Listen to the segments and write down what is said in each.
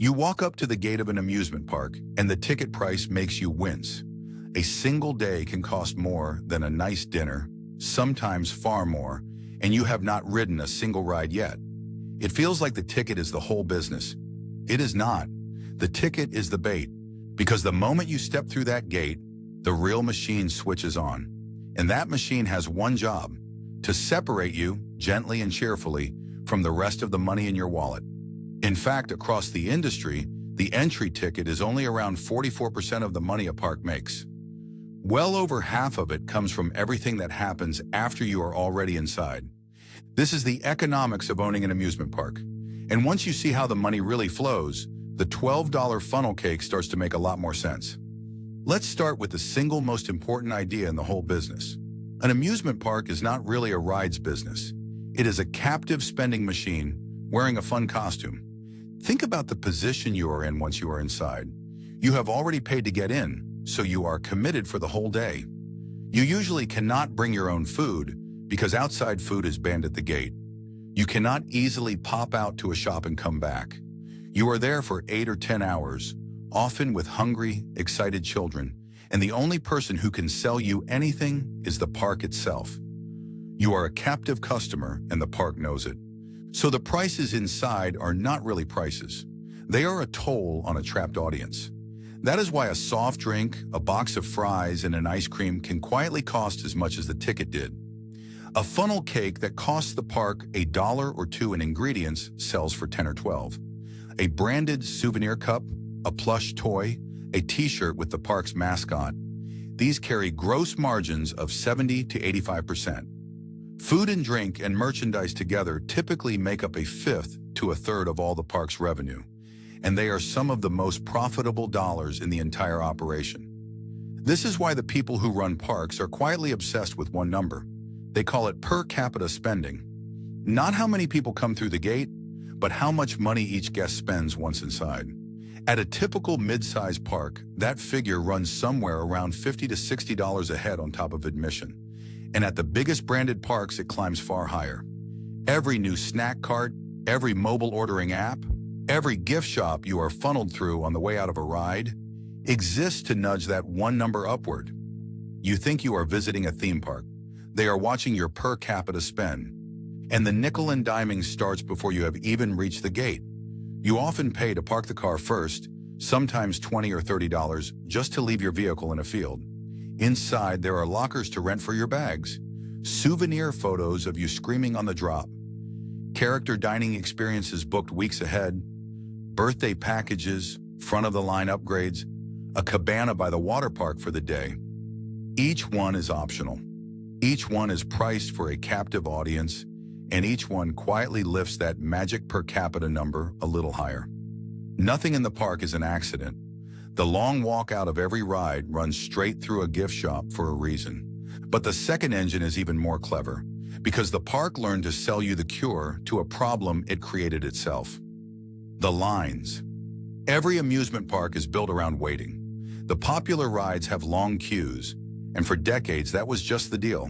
You walk up to the gate of an amusement park, and the ticket price makes you wince. A single day can cost more than a nice dinner, sometimes far more, and you have not ridden a single ride yet. It feels like the ticket is the whole business. It is not. The ticket is the bait, because the moment you step through that gate, the real machine switches on. And that machine has one job: to separate you, gently and cheerfully, from the rest of the money in your wallet. In fact, across the industry, the entry ticket is only around 44% of the money a park makes. Well over half of it comes from everything that happens after you are already inside. This is the economics of owning an amusement park. And once you see how the money really flows, the $12 funnel cake starts to make a lot more sense. Let's start with the single most important idea in the whole business. An amusement park is not really a rides business. It is a captive spending machine wearing a fun costume. Think about the position you are in once you are inside. You have already paid to get in, so you are committed for the whole day. You usually cannot bring your own food because outside food is banned at the gate. You cannot easily pop out to a shop and come back. You are there for 8 or 10 hours, often with hungry, excited children, and the only person who can sell you anything is the park itself. You are a captive customer, and the park knows it. So the prices inside are not really prices. They are a toll on a trapped audience. That is why a soft drink, a box of fries, and an ice cream can quietly cost as much as the ticket did. A funnel cake that costs the park $1 or $2 in ingredients sells for 10 or 12. A branded souvenir cup, a plush toy, a t-shirt with the park's mascot. These carry gross margins of 70 to 85%. Food and drink and merchandise together typically make up 1/5 to 1/3 of all the park's revenue, and they are some of the most profitable dollars in the entire operation. This is why the people who run parks are quietly obsessed with one number. They call it per capita spending. Not how many people come through the gate, but how much money each guest spends once inside. At a typical mid-sized park, that figure runs somewhere around $50 to $60 a head on top of admission. And at the biggest branded parks, it climbs far higher. Every new snack cart, every mobile ordering app, every gift shop you are funneled through on the way out of a ride exists to nudge that one number upward. You think you are visiting a theme park. They are watching your per capita spend. And the nickel and diming starts before you have even reached the gate. You often pay to park the car first, sometimes $20 or $30, just to leave your vehicle in a field. Inside, there are lockers to rent for your bags, souvenir photos of you screaming on the drop, character dining experiences booked weeks ahead, birthday packages, front-of-the-line upgrades, a cabana by the water park for the day. Each one is optional. Each one is priced for a captive audience, and each one quietly lifts that magic per capita number a little higher. Nothing in the park is an accident. The long walk out of every ride runs straight through a gift shop for a reason. But the second engine is even more clever, because the park learned to sell you the cure to a problem it created itself. The lines. Every amusement park is built around waiting. The popular rides have long queues, and for decades that was just the deal.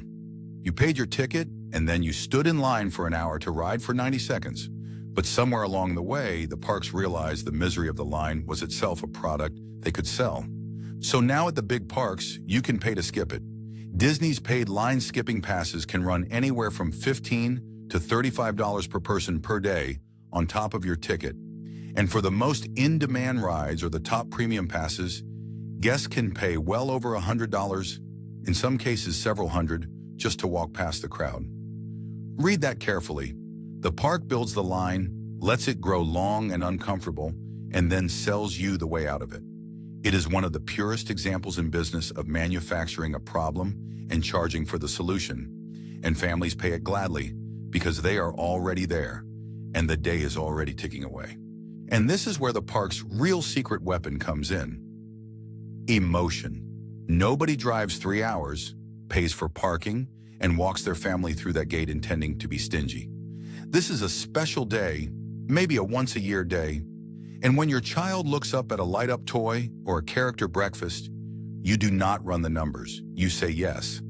You paid your ticket, and then you stood in line for an hour to ride for 90 seconds. But somewhere along the way, the parks realized the misery of the line was itself a product they could sell. So now at the big parks, you can pay to skip it. Disney's paid line skipping passes can run anywhere from $15 to $35 per person per day on top of your ticket. And for the most in-demand rides or the top premium passes, guests can pay well over $100, in some cases several hundred, just to walk past the crowd. Read that carefully. The park builds the line, lets it grow long and uncomfortable, and then sells you the way out of it. It is one of the purest examples in business of manufacturing a problem and charging for the solution. And families pay it gladly because they are already there, and the day is already ticking away. And this is where the park's real secret weapon comes in. Emotion. Nobody drives 3 hours, pays for parking, and walks their family through that gate intending to be stingy. This is a special day, maybe a once-a-year day, and when your child looks up at a light-up toy or a character breakfast, you do not run the numbers, you say yes.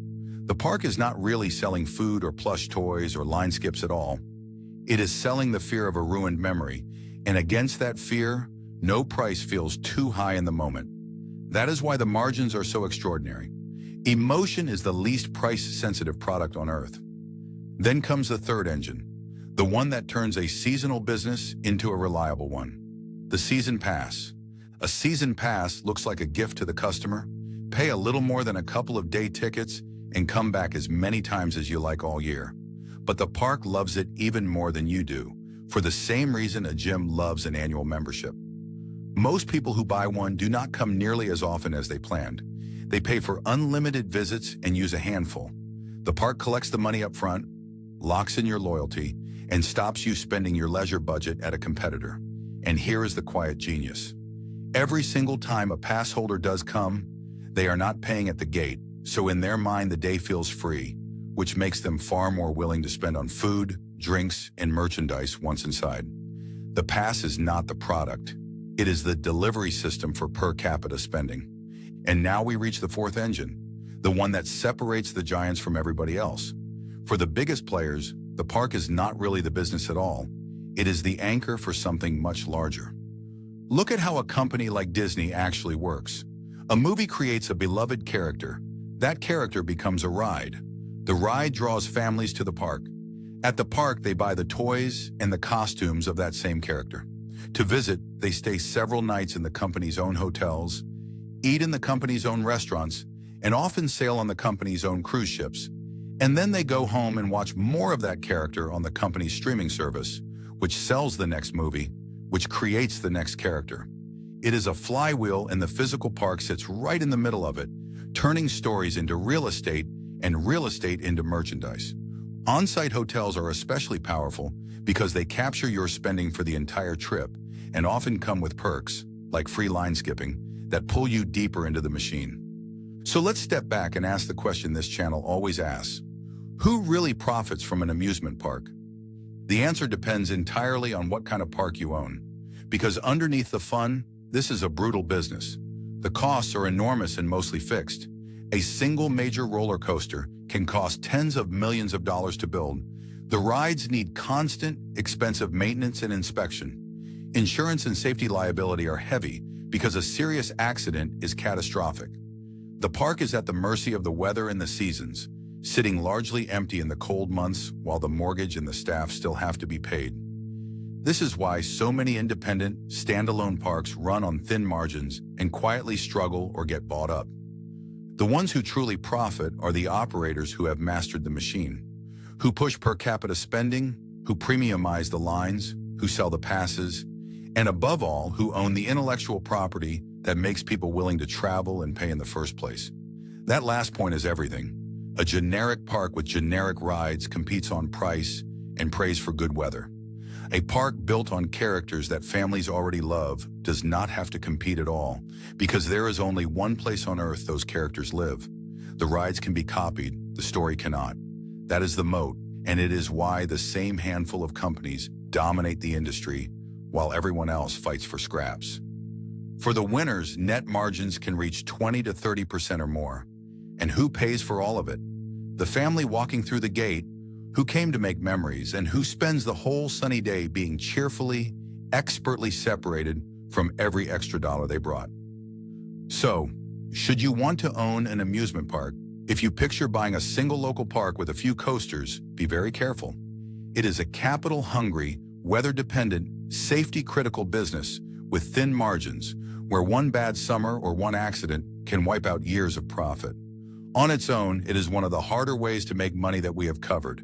The park is not really selling food or plush toys or line skips at all. It is selling the fear of a ruined memory, and against that fear, No price feels too high in the moment. That is why the margins are so extraordinary. Emotion is the least price-sensitive product on Earth. Then comes the third engine, the one that turns a seasonal business into a reliable one. The season pass. A season pass looks like a gift to the customer. Pay a little more than a couple of day tickets and come back as many times as you like all year. But the park loves it even more than you do, for the same reason a gym loves an annual membership. Most people who buy one do not come nearly as often as they planned. They pay for unlimited visits and use a handful. The park collects the money up front, locks in your loyalty, and stops you spending your leisure budget at a competitor. And here is the quiet genius. Every single time a pass holder does come, they are not paying at the gate, so in their mind the day feels free, which makes them far more willing to spend on food, drinks, and merchandise once inside. The pass is not the product. It is the delivery system for per capita spending. And now we reach the fourth engine, the one that separates the giants from everybody else. For the biggest players, the park is not really the business at all. It is the anchor for something much larger. Look at how a company like Disney actually works. A movie creates a beloved character. That character becomes a ride. The ride draws families to the park. At the park, they buy the toys and the costumes of that same character. To visit, they stay several nights in the company's own hotels, eat in the company's own restaurants, and often sail on the company's own cruise ships. And then they go home and watch more of that character on the company's streaming service, which sells the next movie, which creates the next character. It is a flywheel, and the physical park sits right in the middle of it, turning stories into real estate and real estate into merchandise. On-site hotels are especially powerful because they capture your spending for the entire trip and often come with perks, like free line skipping, that pull you deeper into the machine. So let's step back and ask the question this channel always asks: who really profits from an amusement park? The answer depends entirely on what kind of park you own. Because underneath the fun, this is a brutal business. The costs are enormous and mostly fixed. A single major roller coaster can cost tens of millions of dollars to build. The rides need constant, expensive maintenance and inspection. Insurance and safety liability are heavy because a serious accident is catastrophic. The park is at the mercy of the weather and the seasons, sitting largely empty in the cold months while the mortgage and the staff still have to be paid. This is why so many independent, standalone parks run on thin margins and quietly struggle or get bought up. The ones who truly profit are the operators who have mastered the machine, who push per capita spending, who premiumize the lines, who sell the passes, and above all, who own the intellectual property that makes people willing to travel and pay in the first place. That last point is everything. A generic park with generic rides competes on price and prays for good weather. A park built on characters that families already love does not have to compete at all, because there is only one place on Earth those characters live. The rides can be copied, the story cannot. That is the moat, and it is why the same handful of companies dominate the industry while everyone else fights for scraps. For the winners, net margins can reach 20 to 30% or more. And who pays for all of it? The family walking through the gate, who came to make memories, and who spends the whole sunny day being cheerfully, expertly separated from every extra dollar they brought. So, should you want to own an amusement park, if you picture buying a single local park with a few coasters, be very careful. It is a capital-hungry, weather-dependent, safety-critical business with thin margins, where one bad summer or one accident can wipe out years of profit. On its own, it is one of the harder ways to make money that we have covered.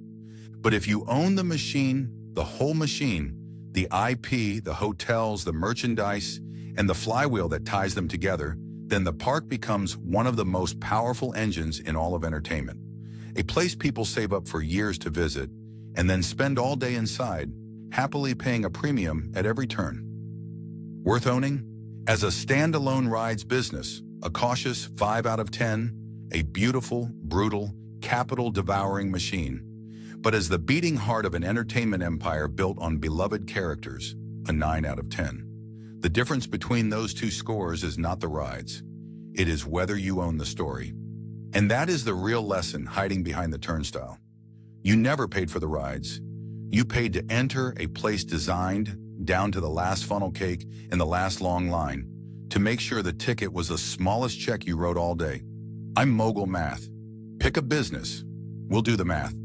But if you own the machine, the whole machine, the IP, the hotels, the merchandise, and the flywheel that ties them together, then the park becomes one of the most powerful engines in all of entertainment. A place people save up for years to visit, and then spend all day inside, happily paying a premium at every turn. Worth owning? As a standalone rides business, a cautious 5 out of 10, a beautiful, brutal, capital-devouring machine. But as the beating heart of an entertainment empire built on beloved characters, a 9 out of 10. The difference between those two scores is not the rides. It is whether you own the story. And that is the real lesson hiding behind the turnstile. You never paid for the rides. You paid to enter a place designed, down to the last funnel cake in the last long line, to make sure the ticket was the smallest check you wrote all day. I'm Mogul Math. Pick a business. We'll do the math.